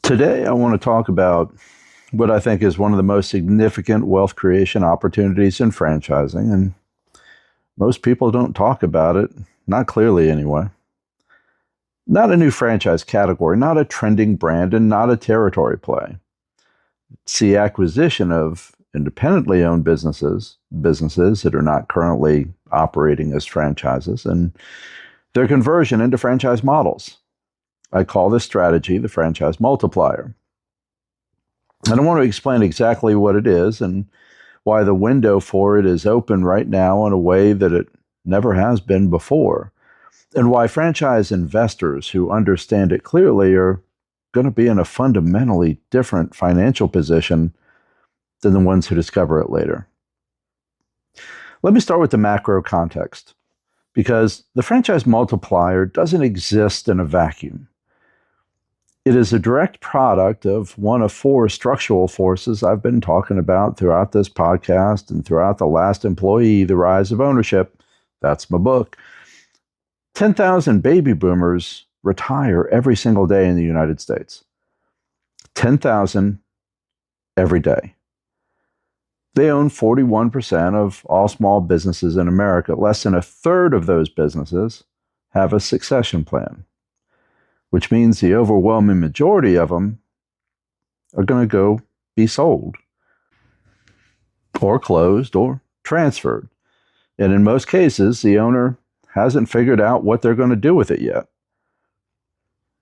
Today, I want to talk about what I think is one of the most significant wealth creation opportunities in franchising, and most people don't talk about it, not clearly anyway. Not a new franchise category, not a trending brand, and not a territory play. It's the acquisition of independently owned businesses that are not currently operating as franchises, and their conversion into franchise models. I call this strategy the Franchise Multiplier. And I want to explain exactly what it is and why the window for it is open right now in a way that it never has been before, and why franchise investors who understand it clearly are going to be in a fundamentally different financial position than the ones who discover it later. Let me start with the macro context, because the franchise multiplier doesn't exist in a vacuum. It is a direct product of one of four structural forces I've been talking about throughout this podcast and throughout The Last Employee, The Rise of Ownership. That's my book. 10,000 baby boomers retire every single day in the United States. 10,000 every day. They own 41% of all small businesses in America. Less than a third of those businesses have a succession plan, which means the overwhelming majority of them are going to go be sold or closed or transferred. And in most cases, the owner hasn't figured out what they're going to do with it yet.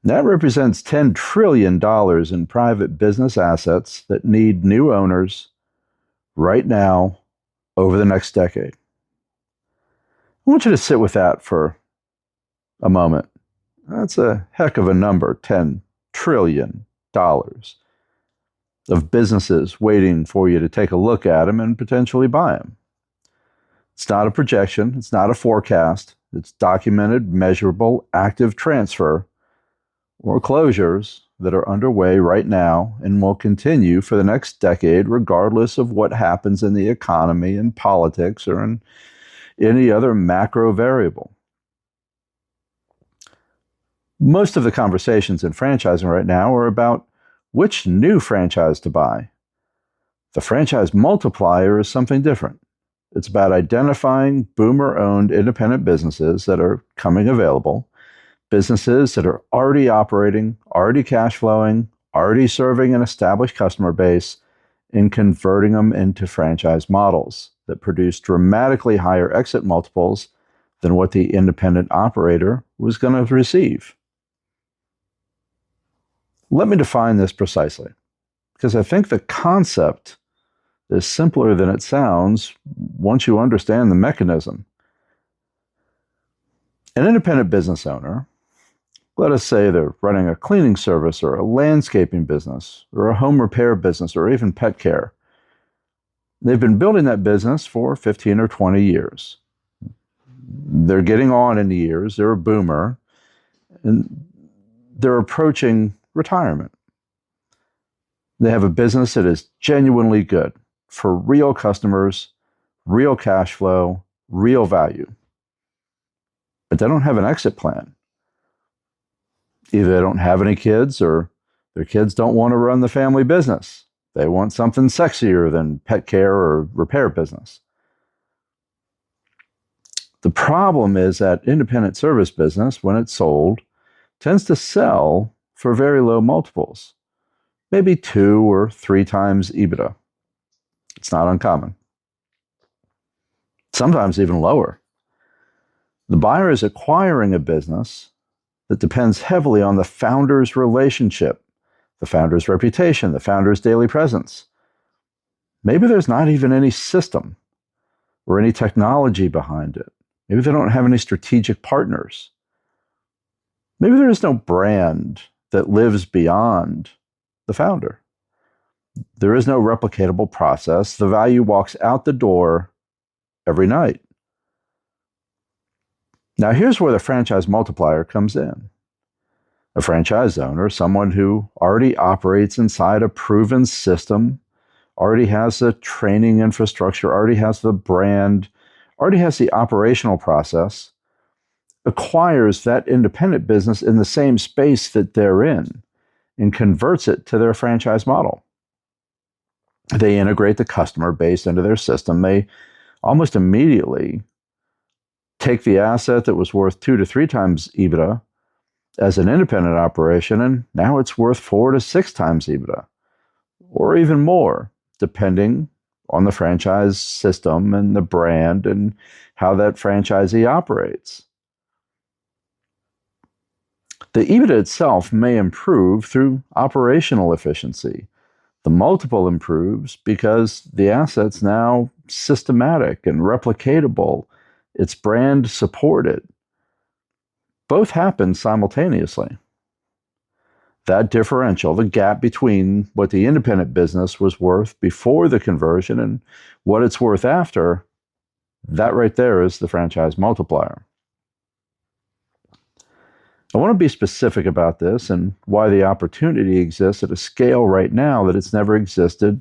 That represents $10 trillion in private business assets that need new owners right now over the next decade. I want you to sit with that for a moment. That's a heck of a number, $10 trillion of businesses waiting for you to take a look at them and potentially buy them. It's not a projection. It's not a forecast. It's documented, measurable, active transfer or closures that are underway right now and will continue for the next decade, regardless of what happens in the economy and politics or in any other macro variable. Most of the conversations in franchising right now are about which new franchise to buy. The franchise multiplier is something different. It's about identifying boomer-owned independent businesses that are coming available, businesses that are already operating, already cash flowing, already serving an established customer base, and converting them into franchise models that produce dramatically higher exit multiples than what the independent operator was going to receive. Let me define this precisely, because I think the concept is simpler than it sounds once you understand the mechanism. An independent business owner, let us say they're running a cleaning service or a landscaping business or a home repair business or even pet care. They've been building that business for 15 or 20 years. They're getting on in the years. They're a boomer, and they're approaching retirement. They have a business that is genuinely good for real customers, real cash flow, real value. But they don't have an exit plan. Either they don't have any kids or their kids don't want to run the family business. They want something sexier than pet care or repair business. The problem is that independent service business, when it's sold, tends to sell for very low multiples, maybe 2 or 3 times EBITDA. It's not uncommon. Sometimes even lower. The buyer is acquiring a business that depends heavily on the founder's relationship, the founder's reputation, the founder's daily presence. Maybe there's not even any system or any technology behind it. Maybe they don't have any strategic partners. Maybe there is no brand that lives beyond the founder. There is no replicatable process. The value walks out the door every night. Now, here's where the franchise multiplier comes in. A franchise owner, someone who already operates inside a proven system, already has the training infrastructure, already has the brand, already has the operational process, acquires that independent business in the same space that they're in and converts it to their franchise model. They integrate the customer base into their system. They almost immediately take the asset that was worth 2 to 3 times EBITDA as an independent operation, and now it's worth 4 to 6 times EBITDA, or even more, depending on the franchise system and the brand and how that franchisee operates. The EBITDA itself may improve through operational efficiency. The multiple improves because the asset's now systematic and replicatable. It's brand supported. Both happen simultaneously. That differential, the gap between what the independent business was worth before the conversion and what it's worth after, that right there is the franchise multiplier. I want to be specific about this and why the opportunity exists at a scale right now that it's never existed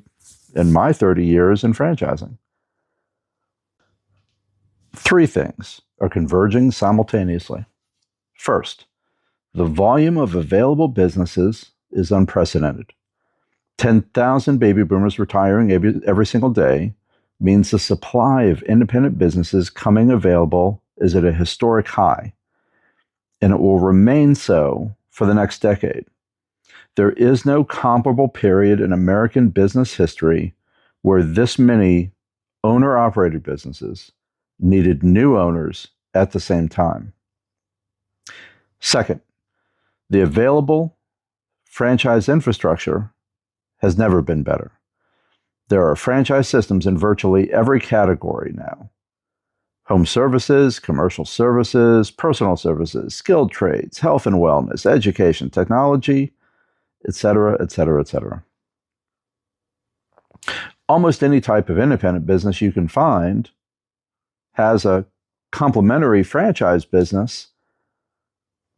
in my 30 years in franchising. 3 things are converging simultaneously. First, the volume of available businesses is unprecedented. 10,000 baby boomers retiring every single day means the supply of independent businesses coming available is at a historic high, and it will remain so for the next decade. There is no comparable period in American business history where this many owner-operated businesses needed new owners at the same time. Second, the available franchise infrastructure has never been better. There are franchise systems in virtually every category now. Home services, commercial services, personal services, skilled trades, health and wellness, education, technology, etc., etc., etc. Almost any type of independent business you can find has a complementary franchise business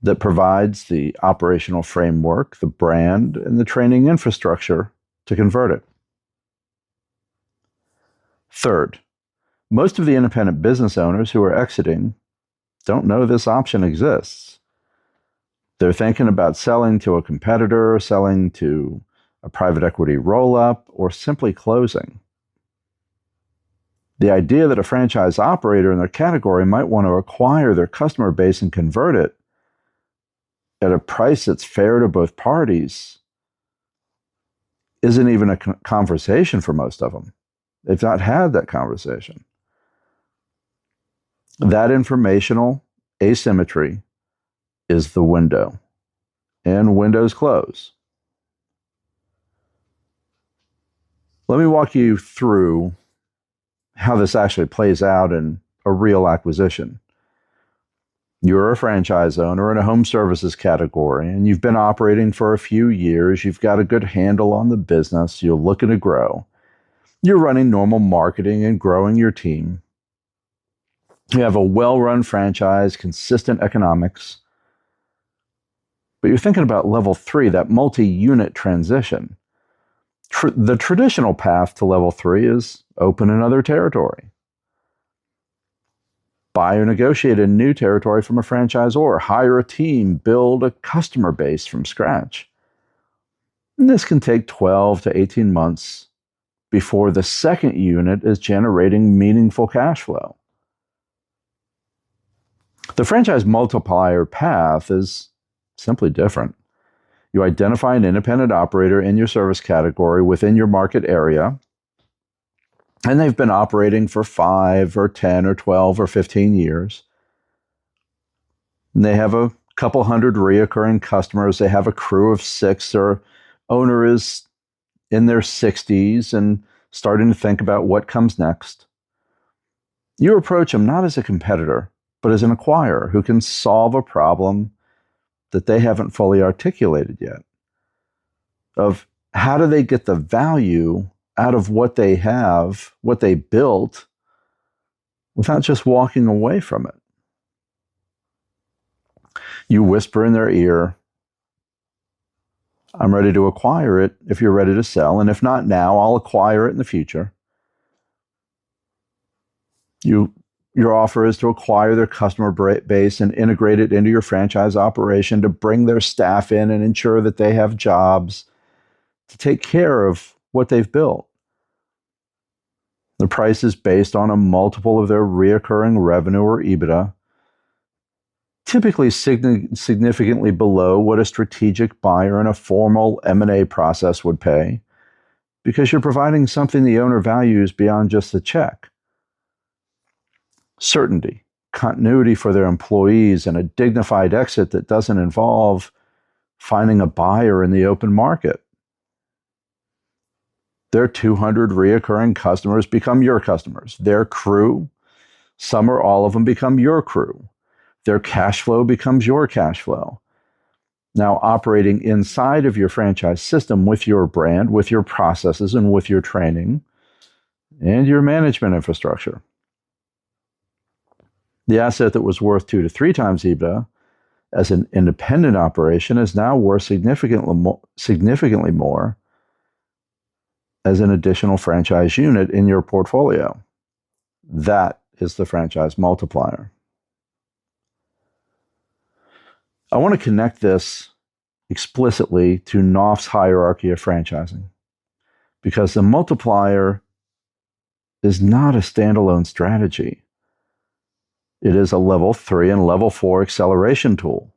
that provides the operational framework, the brand, and the training infrastructure to convert it. Third, most of the independent business owners who are exiting don't know this option exists. They're thinking about selling to a competitor, selling to a private equity roll-up, or simply closing. The idea that a franchise operator in their category might want to acquire their customer base and convert it at a price that's fair to both parties isn't even a conversation for most of them. They've not had that conversation. That informational asymmetry is the window, and windows close. Let me walk you through how this actually plays out in a real acquisition. You're a franchise owner in a home services category, and you've been operating for a few years. You've got a good handle on the business. You're looking to grow. You're running normal marketing and growing your team. You have a well-run franchise, consistent economics. But you're thinking about level 3, that multi-unit transition. The traditional path to level 3 is open another territory. Buy or negotiate a new territory from a franchisor, hire a team, build a customer base from scratch. And this can take 12 to 18 months before the second unit is generating meaningful cash flow. The franchise multiplier path is simply different. You identify an independent operator in your service category within your market area, and they've been operating for 5 or 10 or 12 or 15 years. And they have a couple hundred reoccurring customers. They have a crew of 6. Their owner is in their 60s and starting to think about what comes next. You approach them not as a competitor, but as an acquirer who can solve a problem that they haven't fully articulated yet. Of how do they get the value out of what they have, what they built, without just walking away from it. You whisper in their ear, I'm ready to acquire it if you're ready to sell, and if not now, I'll acquire it in the future. You Your offer is to acquire their customer base and integrate it into your franchise operation to bring their staff in and ensure that they have jobs to take care of what they've built. The price is based on a multiple of their reoccurring revenue or EBITDA, typically significantly below what a strategic buyer in a formal M&A process would pay, because you're providing something the owner values beyond just the check. Certainty, continuity for their employees, and a dignified exit that doesn't involve finding a buyer in the open market. Their 200 reoccurring customers become your customers. Their crew, some or all of them, become your crew. Their cash flow becomes your cash flow. Now, operating inside of your franchise system with your brand, with your processes, and with your training, and your management infrastructure. The asset that was worth 2 to 3 times EBITDA as an independent operation is now worth significantly more as an additional franchise unit in your portfolio. That is the franchise multiplier. I want to connect this explicitly to Knauf's hierarchy of franchising, because the multiplier is not a standalone strategy. It is a level 3 and level 4 acceleration tool.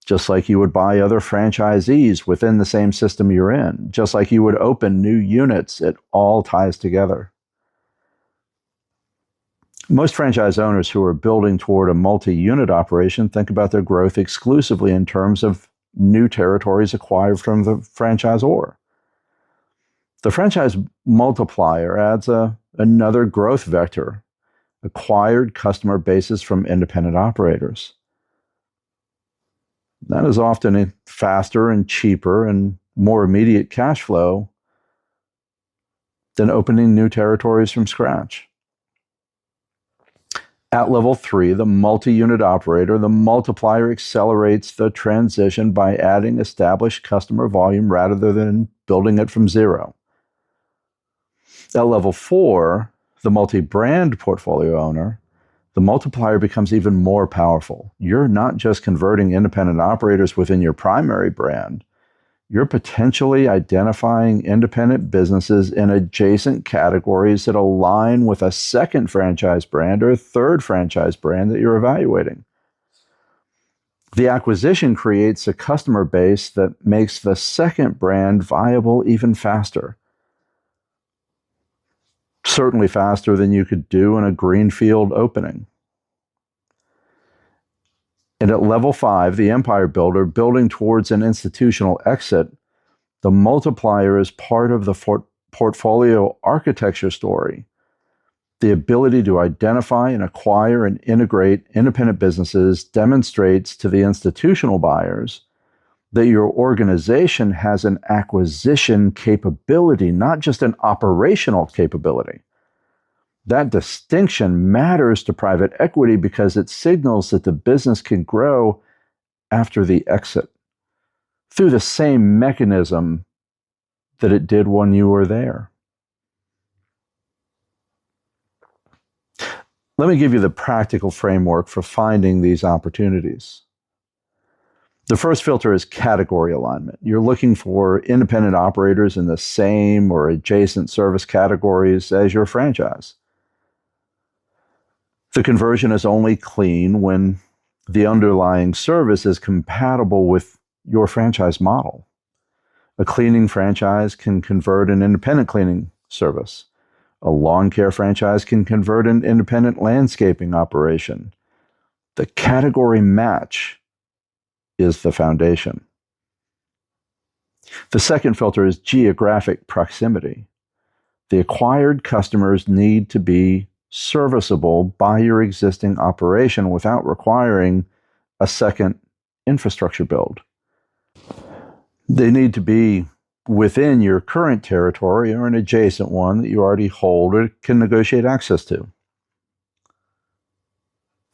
Just like you would buy other franchisees within the same system you're in, just like you would open new units, it all ties together. Most franchise owners who are building toward a multi-unit operation think about their growth exclusively in terms of new territories acquired from the franchisor. The franchise multiplier adds another growth vector, acquired customer bases from independent operators. That is often a faster and cheaper and more immediate cash flow than opening new territories from scratch. At level 3, the multi-unit operator, the multiplier accelerates the transition by adding established customer volume rather than building it from zero. At level 4, the multi-brand portfolio owner, the multiplier becomes even more powerful. You're not just converting independent operators within your primary brand. You're potentially identifying independent businesses in adjacent categories that align with a second franchise brand or a third franchise brand that you're evaluating. The acquisition creates a customer base that makes the second brand viable even faster. Certainly faster than you could do in a greenfield opening. And at level 5, the empire builder, building towards an institutional exit, the multiplier is part of the portfolio architecture story. The ability to identify and acquire and integrate independent businesses demonstrates to the institutional buyers that your organization has an acquisition capability, not just an operational capability. That distinction matters to private equity because it signals that the business can grow after the exit through the same mechanism that it did when you were there. Let me give you the practical framework for finding these opportunities. The first filter is category alignment. You're looking for independent operators in the same or adjacent service categories as your franchise. The conversion is only clean when the underlying service is compatible with your franchise model. A cleaning franchise can convert an independent cleaning service. A lawn care franchise can convert an independent landscaping operation. The category match is the foundation. The second filter is geographic proximity. The acquired customers need to be serviceable by your existing operation without requiring a second infrastructure build. They need to be within your current territory or an adjacent one that you already hold or can negotiate access to.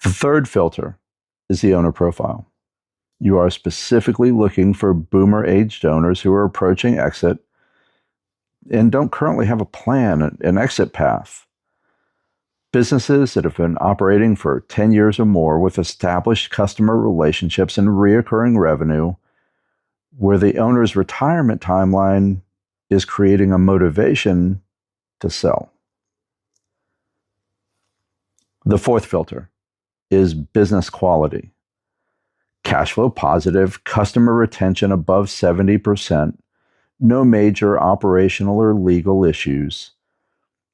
The third filter is the owner profile. You are specifically looking for boomer-aged owners who are approaching exit and don't currently have a plan, an exit path. Businesses that have been operating for 10 years or more with established customer relationships and recurring revenue, where the owner's retirement timeline is creating a motivation to sell. The fourth filter is business quality. Cash flow positive, customer retention above 70%, no major operational or legal issues.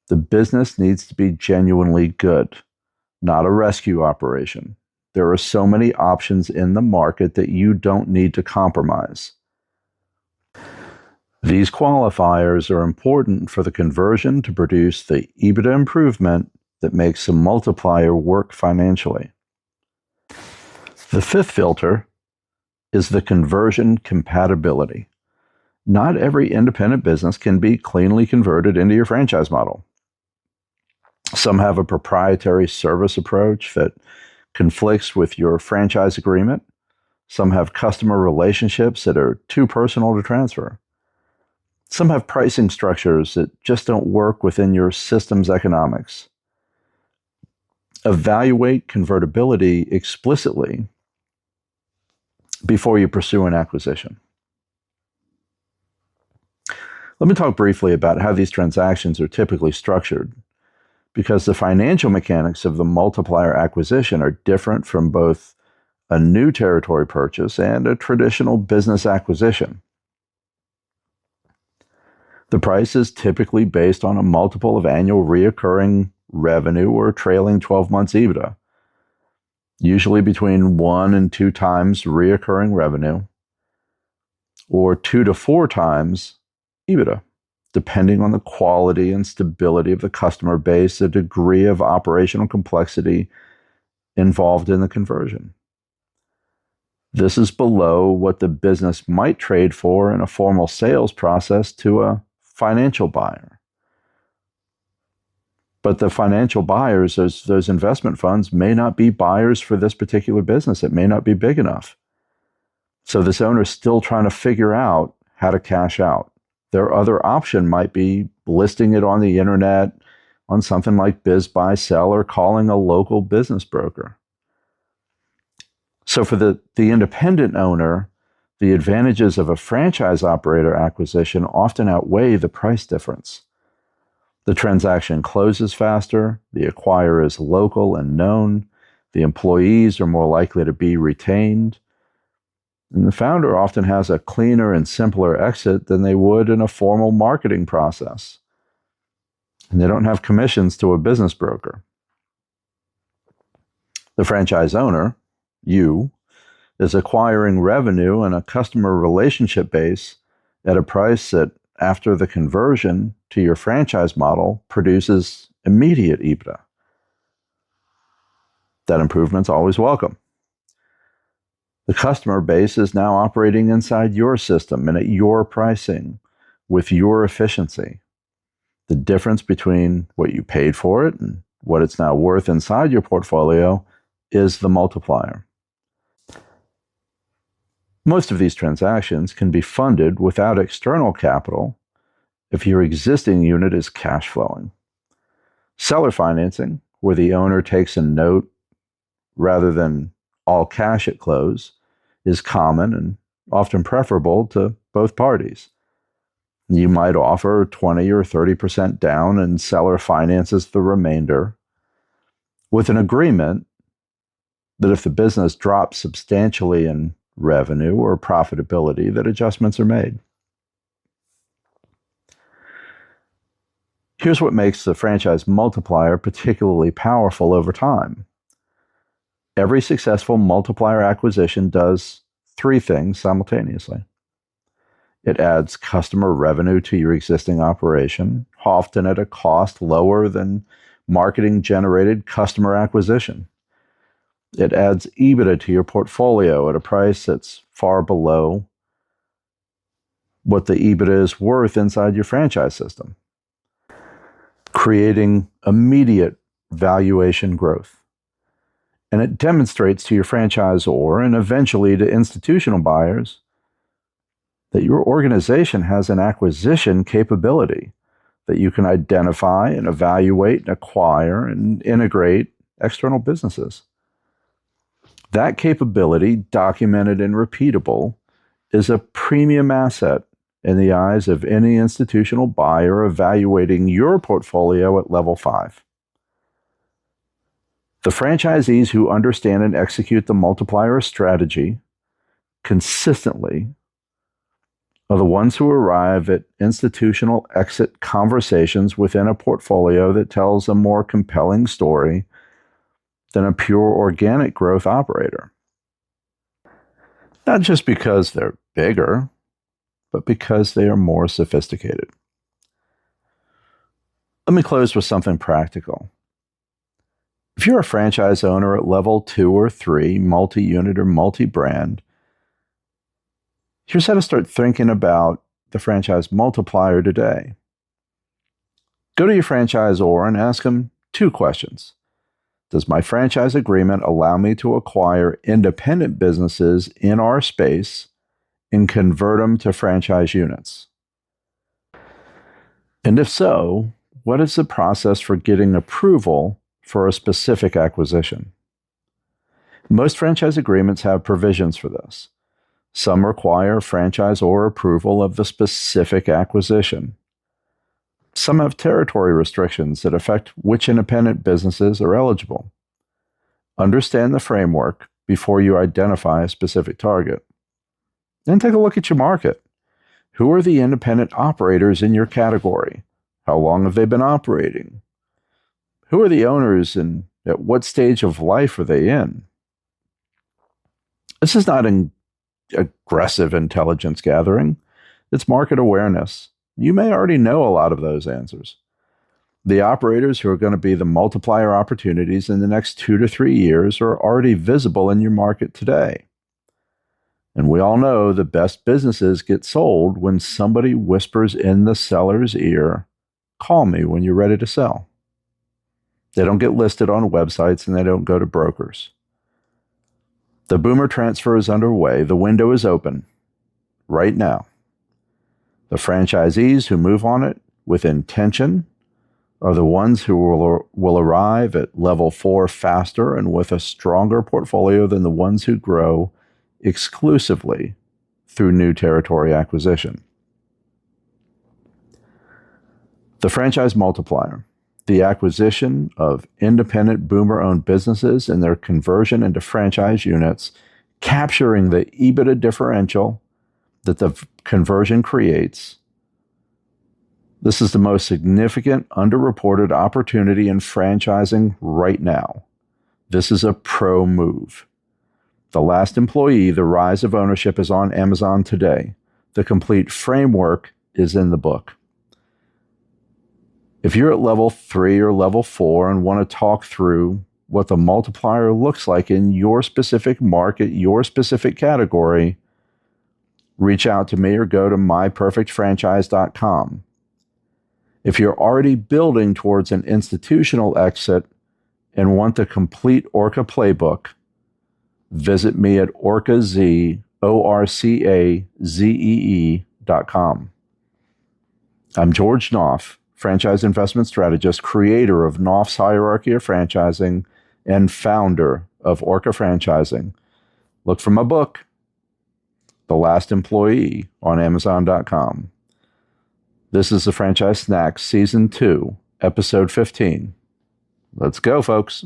The business needs to be genuinely good, not a rescue operation. There are so many options in the market that you don't need to compromise. These qualifiers are important for the conversion to produce the EBITDA improvement that makes the multiplier work financially. The fifth filter is the conversion compatibility. Not every independent business can be cleanly converted into your franchise model. Some have a proprietary service approach that conflicts with your franchise agreement. Some have customer relationships that are too personal to transfer. Some have pricing structures that just don't work within your system's economics. Evaluate convertibility explicitly before you pursue an acquisition. Let me talk briefly about how these transactions are typically structured, because the financial mechanics of the multiplier acquisition are different from both a new territory purchase and a traditional business acquisition. The price is typically based on a multiple of annual recurring revenue or trailing 12 months EBITDA, usually between 1 and 2 times recurring revenue, or 2 to 4 times EBITDA, depending on the quality and stability of the customer base, the degree of operational complexity involved in the conversion. This is below what the business might trade for in a formal sales process to a financial buyer. But the financial buyers, those investment funds, may not be buyers for this particular business. It may not be big enough. So this owner is still trying to figure out how to cash out. Their other option might be listing it on the internet on something like Biz Buy Sell or calling a local business broker. So for the independent owner, the advantages of a franchise operator acquisition often outweigh the price difference. The transaction closes faster, the acquirer is local and known, the employees are more likely to be retained, and the founder often has a cleaner and simpler exit than they would in a formal marketing process. And they don't have commissions to a business broker. The franchise owner, you, is acquiring revenue and a customer relationship base at a price that, after the conversion to your franchise model, produces immediate EBITDA. That improvement's always welcome. The customer base is now operating inside your system and at your pricing with your efficiency. The difference between what you paid for it and what it's now worth inside your portfolio is the multiplier. Most of these transactions can be funded without external capital if your existing unit is cash flowing. Seller financing, where the owner takes a note rather than all cash at close, is common and often preferable to both parties. You might offer 20 or 30% down and seller finances the remainder, with an agreement that if the business drops substantially in revenue or profitability, that adjustments are made. Here's what makes the franchise multiplier particularly powerful over time. Every successful multiplier acquisition does 3 things simultaneously. It adds customer revenue to your existing operation, often at a cost lower than marketing-generated customer acquisition. It adds EBITDA to your portfolio at a price that's far below what the EBITDA is worth inside your franchise system, creating immediate valuation growth. And it demonstrates to your franchisor and eventually to institutional buyers that your organization has an acquisition capability that you can identify and evaluate and acquire and integrate external businesses. That capability, documented and repeatable, is a premium asset in the eyes of any institutional buyer evaluating your portfolio at level 5. The franchisees who understand and execute the multiplier strategy consistently are the ones who arrive at institutional exit conversations within a portfolio that tells a more compelling story than a pure organic growth operator. Not just because they're bigger, but because they are more sophisticated. Let me close with something practical. If you're a franchise owner at level 2 or 3, multi-unit or multi-brand, here's how to start thinking about the franchise multiplier today. Go to your franchisor and ask them 2 questions. Does my franchise agreement allow me to acquire independent businesses in our space and convert them to franchise units? And if so, what is the process for getting approval for a specific acquisition? Most franchise agreements have provisions for this. Some require franchisor approval of the specific acquisition. Some have territory restrictions that affect which independent businesses are eligible. Understand the framework before you identify a specific target. Then take a look at your market. Who are the independent operators in your category? How long have they been operating? Who are the owners and at what stage of life are they in? This is not an aggressive intelligence gathering. It's market awareness. You may already know a lot of those answers. The operators who are going to be the multiplier opportunities in the next 2 to 3 years are already visible in your market today. And we all know the best businesses get sold when somebody whispers in the seller's ear, "Call me when you're ready to sell." They don't get listed on websites and they don't go to brokers. The boomer transfer is underway. The window is open right now. The franchisees who move on it with intention are the ones who will arrive at level 4 faster and with a stronger portfolio than the ones who grow exclusively through new territory acquisition. The franchise multiplier, the acquisition of independent boomer-owned businesses and their conversion into franchise units, capturing the EBITDA differential that the conversion creates. This is the most significant underreported opportunity in franchising right now. This is a pro move. The Last Employee, The Rise of Ownership, is on Amazon today. The complete framework is in the book. If you're at level 3 or level 4 and want to talk through what the multiplier looks like in your specific market, your specific category, reach out to me or go to myperfectfranchise.com. If you're already building towards an institutional exit and want the complete Orca playbook, visit me at orcazee.com. I'm George Knauf, franchise investment strategist, creator of Knauf's Hierarchy of Franchising, and founder of Orca Franchising. Look for my book, The Last Employee, on Amazon.com. This is the Franchise Snacks, Season 2, Episode 15. Let's go, folks.